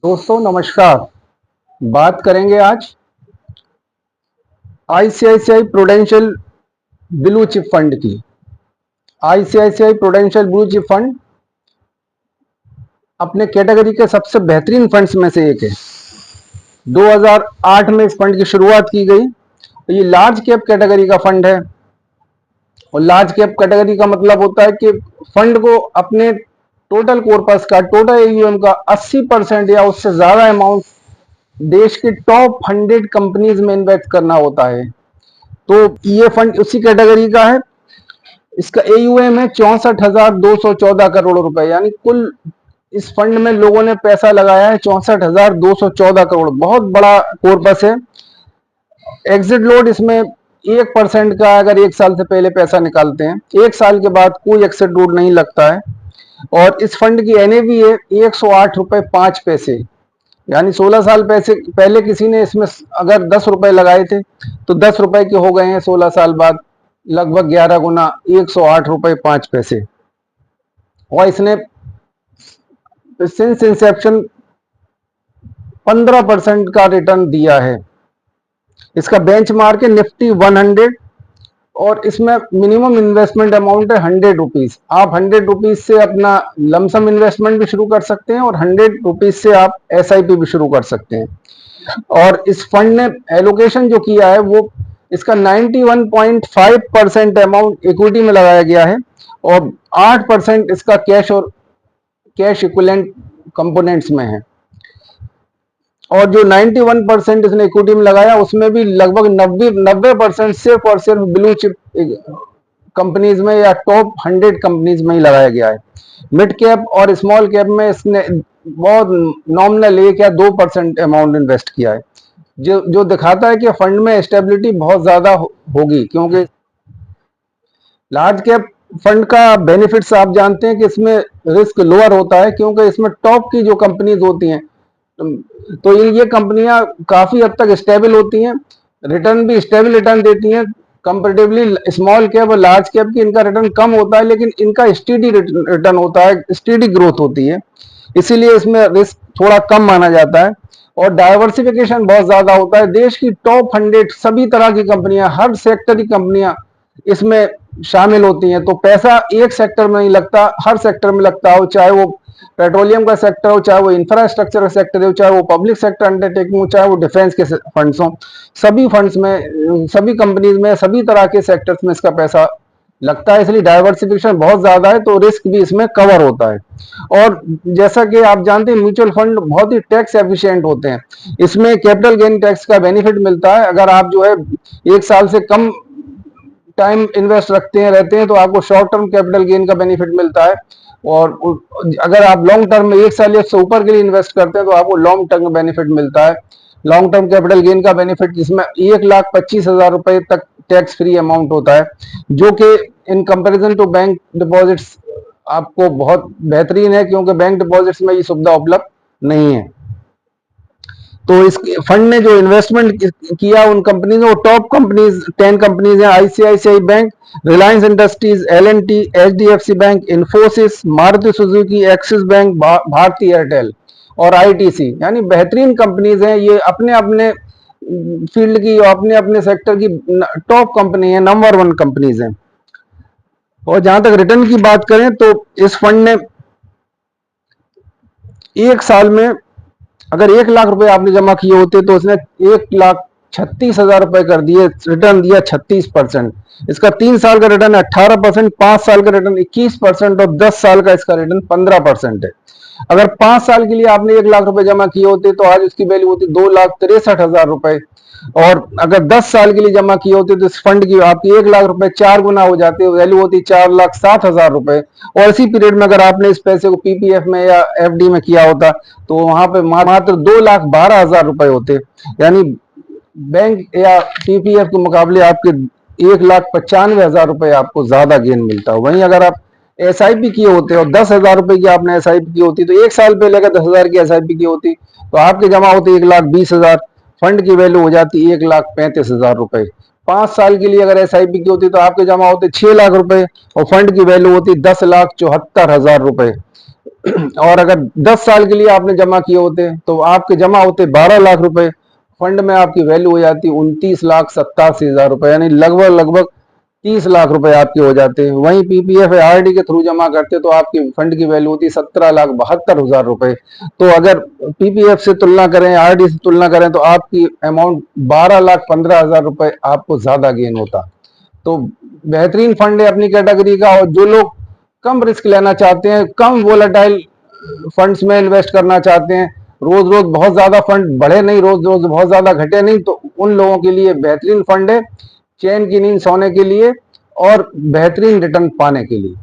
दोस्तों नमस्कार। बात करेंगे आज ICICI Prudential blue chip fund की। ICICI Prudential blue chip fund अपने कैटेगरी के सबसे बेहतरीन फंड्स में से एक है। 2008 में इस फंड की शुरुआत की गई। ये लार्ज कैप कैटेगरी का फंड है और लार्ज कैप कैटेगरी का मतलब होता है कि फंड को अपने टोटल कॉर्पस का, टोटल एयूएम का 80% या उससे ज्यादा अमाउंट देश के टॉप 100 कंपनीज में इन्वेस्ट करना होता है। तो ये फंड उसी कैटेगरी का है। इसका एयूएम है 64,214 करोड़ रुपए, यानी कुल इस फंड में लोगों ने पैसा लगाया है 64,214 करोड़। बहुत बड़ा कॉर्पस है। एग्जिट लोड इसमें 1% का, अगर 1 साल से पहले पैसा निकालते हैं 1 साल के बाद कोई एग्जिट लोड नहीं लगता है। और इस फंड की एनएवी है 108 रुपए 5 पैसे, यानी 16 साल पैसे पहले किसी ने इसमें अगर 10 रुपए लगाए थे तो 10 रुपए के हो गए हैं 16 साल बाद लगभग 11 गुना, 108 रुपए 5 पैसे। और इसने सिंस इंसेप्शन 15% का रिटर्न दिया है। इसका बेंचमार्क है निफ्टी 100 और इसमें मिनिमम इन्वेस्टमेंट अमाउंट है 100 रुपीज। आप 100 रुपीज से अपना लमसम इन्वेस्टमेंट भी शुरू कर सकते हैं और 100 रुपीज से आप एसआईपी भी शुरू कर सकते हैं। और इस फंड ने एलोकेशन जो किया है वो इसका 91.5% अमाउंट इक्विटी में लगाया गया है और 8% इसका कैश और कैश इक्विवेलेंट कंपोनेंट्स में है। और जो 91% इसने इक्विटी में लगाया उसमें भी लगभग 90% सिर्फ और सिर्फ ब्लू चिप कंपनीज में या टॉप 100 कंपनीज में ही लगाया गया है। मिड कैप और स्मॉल कैप में इसने बहुत नॉमिनल 1 या 2% अमाउंट इन्वेस्ट किया है, जो दिखाता है कि फंड में स्टेबिलिटी बहुत ज्यादा होगी। क्योंकि लार्ज कैप फंड का बेनिफिट्स आप जानते हैं कि इसमें रिस्क लोअर होता है, क्योंकि इसमें टॉप की जो कंपनीज होती हैं तो ये कंपनियां काफी हद तक स्टेबल होती हैं, रिटर्न भी स्टेबल रिटर्न देती हैं। कंपेरेटिवली स्मॉल कैप और लार्ज कैप की इनका रिटर्न कम होता है, लेकिन इनका स्टेडी रिटर्न होता है, स्टेडी ग्रोथ होती है, इसीलिए इसमें रिस्क थोड़ा कम माना जाता है। और डाइवर्सिफिकेशन बहुत ज्यादा होता है। देश की टॉप 100 सभी तरह की कंपनियां, हर सेक्टर की कंपनियां इसमें शामिल होती हैं। तो पैसा एक सेक्टर में नहीं लगता, हर सेक्टर में लगता हो, चाहे वो पेट्रोलियम का सेक्टर हो, चाहे वो इंफ्रास्ट्रक्चर का सेक्टर हो, चाहे वो पब्लिक सेक्टर अंडरटेकिंग हो, चाहे वो डिफेंस के फंड्स हो। सभी फंड्स में, सभी कंपनीज में, सभी तरह के सेक्टर्स में इसका पैसा लगता है, इसलिए डाइवर्सिफिकेशन बहुत ज्यादा है, तो रिस्क भी इसमें कवर होता है। और जैसा कि आप जानते हैं म्यूचुअल फंड बहुत ही टैक्स एफिशिएंट होते हैं। इसमें कैपिटल गेन टैक्स का बेनिफिट मिलता है। अगर आप जो है 1 साल से कम टाइम इन्वेस्ट रहते हैं तो आपको शॉर्ट टर्म कैपिटल गेन का बेनिफिट मिलता है। और अगर आप लॉन्ग टर्म में 1 साल या उससे ऊपर के लिए इन्वेस्ट करते हैं तो आपको लॉन्ग टर्म बेनिफिट मिलता है। लॉन्ग टर्म कैपिटल गेन का बेनिफिट जिसमें 1,25,000 रुपए तक टैक्स फ्री अमाउंट होता है, जो कि in comparison to bank deposits आपको बहुत बेहतरीन है, क्योंकि बैंक डिपॉजिट्स में ये सुविधा उपलब्ध नहीं है। तो इस फंड ने जो इन्वेस्टमेंट किया उन कंपनीज में, वो टॉप कंपनीज 10 कंपनीज हैं। ICICI bank, Reliance Industries, L and T, HDFC bank, Infosys, Maruti Suzuki, Axis bank, Bharti Airtel और आईटीसी, यानी बेहतरीन कंपनीज हैं। ये अपने अपने फील्ड की और अपने अपने सेक्टर की टॉप कंपनी है, नंबर 1 कंपनीज हैं। और जहां तक रिटर्न की बात करें तो इस फंड ने 1 साल में अगर 1 लाख रुपए आपने जमा किए होते तो उसने 1,36,000 रुपए कर दिए, रिटर्न दिया 36%। इसका 3 साल का रिटर्न 18%, 5 साल का रिटर्न 21% और 10 साल का इसका रिटर्न 15% है। अगर 5 साल के लिए आपने 1 लाख रुपए जमा किए होते तो आज उसकी वैल्यू होती 2,63,000 रुपए। और अगर 10 साल के लिए जमा किए होते तो इस फंड की आपकी 1 लाख रुपए 4 गुना हो जाते, वैल्यू होती 4,07,000 रुपए। और इसी पीरियड में अगर आपने इस पैसे को पीपीएफ में या एफडी में किया होता तो वहां पे मात्र 2,12,000 रुपए होते, यानी बैंक या पीपीएफ के मुकाबले आपके 1,95,000 रुपए आपको ज्यादा गेन मिलता है। वहीं अगर आप एसआईपी किए होते और 10,000 रुपए की आपने एसआईपी की होती तो 1 साल पहले अगर 10,000 की एसआईपी की होती तो आपके जमा होते 1,20,000, फंड की वैल्यू हो जाती 1,35,000 रुपए। 5 साल के लिए अगर एसआईपी की होती तो आपके जमा होते 6 लाख रुपए और फंड की वैल्यू होती 10,74,000 रुपए। और अगर 10 साल के लिए आपने जमा किए होते तो आपके जमा होते 12 लाख रुपए, फंड में आपकी वैल्यू हो जाती 29,87,000 रुपए, यानी लगभग लगभग 30 लाख रुपए आपके हो जाते हैं। वहीं पीपीएफ या आरडी के थ्रू जमा करते तो आपकी फंड की वैल्यू होती 17,72,000 रुपए। तो अगर पीपीएफ से तुलना करें, आरडी से तुलना करें, तो आपकी अमाउंट 12,15,000 रुपए आपको ज्यादा गेन होता। तो बेहतरीन फंड है अपनी कैटेगरी का। और जो लोग कम रिस्क लेना चाहते हैं, कम वोलेटाइल फंड्स में इन्वेस्ट करना चाहते हैं, रोज रोज बहुत ज्यादा फंड बढ़े नहीं, रोज रोज बहुत ज्यादा घटे नहीं, तो उन लोगों के लिए बेहतरीन फंड है, चैन की नींद सोने के लिए और बेहतरीन रिटर्न पाने के लिए।